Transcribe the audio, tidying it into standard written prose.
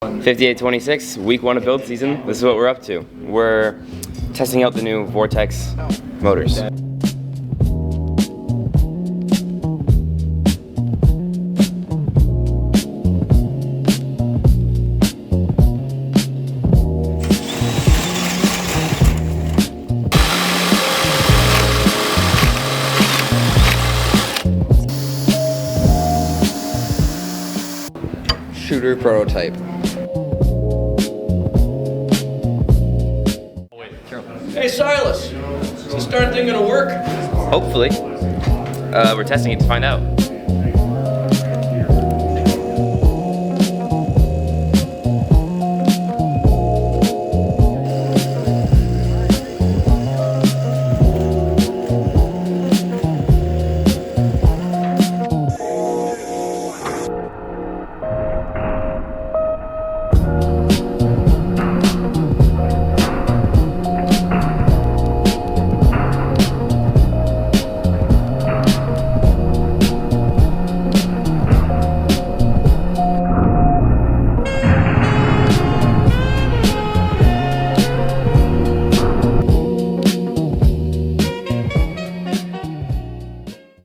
5826, week 1 of build season. This is what we're up to. We're testing out the new Vortex motors. Shooter prototype. Hey Silas, is this darn thing gonna work? Hopefully. We're testing it to find out.